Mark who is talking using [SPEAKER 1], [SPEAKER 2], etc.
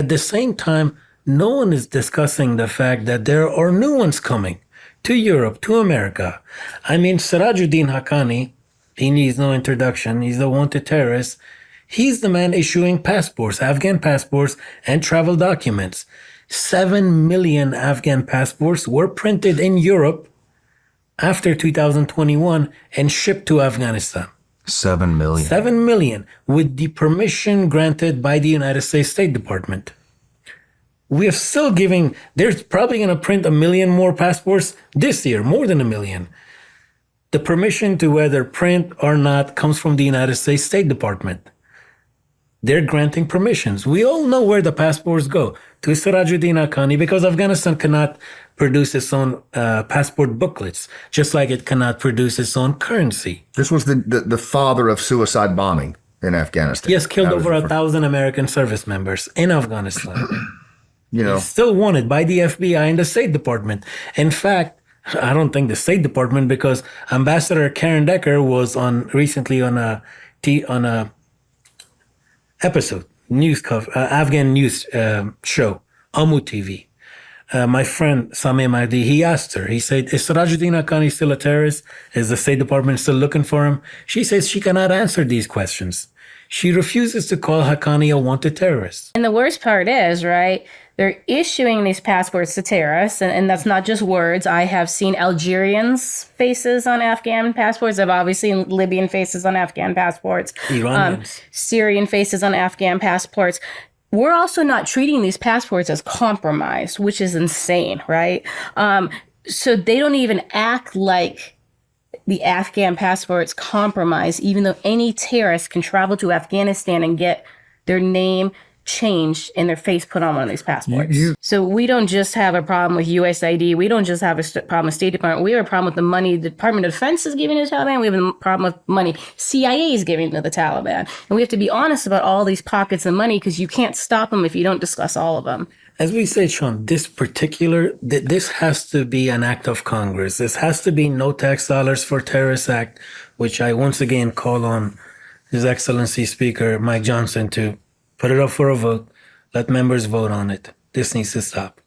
[SPEAKER 1] At the same time, no one is discussing the fact that there are new ones coming to Europe, to America. I mean, Sirajuddin Haqqani, he needs no introduction. He's the wanted terrorist. He's the man issuing passports, Afghan passports, and travel documents. 7 million Afghan passports were printed in Europe after 2021 and shipped to Afghanistan.
[SPEAKER 2] 7 million.
[SPEAKER 1] 7 million with the permission granted by the United States State Department. We are still giving, they're probably going to print 1 million more passports this year, more than 1 million. The permission to whether print or not comes from the United States State Department. They're granting permissions. We all know where the passports go, to Sirajuddin Haqqani, because Afghanistan cannot produce its own passport booklets, just like it cannot produce its own currency.
[SPEAKER 3] This was the father of suicide bombing in Afghanistan.
[SPEAKER 1] Yes, killed over 1,000 American service members in Afghanistan.
[SPEAKER 3] He's
[SPEAKER 1] still wanted by the FBI and the State Department. In fact, I don't think the State Department, because Ambassador Karen Decker was recently on a episode, Afghan news show, Amu TV. My friend Sami Mahdi, he asked her, he said, is Sirajuddin Haqqani still a terrorist? Is the State Department still looking for him? She says she cannot answer these questions. She refuses to call Haqqani a wanted terrorist.
[SPEAKER 4] And the worst part is, right, they're issuing these passports to terrorists, and that's not just words. I have seen Algerians' faces on Afghan passports. I've obviously seen Libyan faces on Afghan passports.
[SPEAKER 1] Iranians.
[SPEAKER 4] Syrian faces on Afghan passports. We're also not treating these passports as compromised, which is insane, right? So they don't even act like the Afghan passports compromised, even though any terrorist can travel to Afghanistan and get their name changed and their face put on one of these passports. So we don't just have a problem with USID. We don't just have a problem with State Department. We have a problem with the money the Department of Defense is giving to the Taliban. We have a problem with money CIA is giving to the Taliban. And we have to be honest about all these pockets of money, because you can't stop them if you don't discuss all of them.
[SPEAKER 1] As we say, Sean, this has to be an act of Congress. This has to be No Tax Dollars for Terrorists Act, which I once again call on His Excellency Speaker Mike Johnson to put it up for a vote. Let members vote on it. This needs to stop.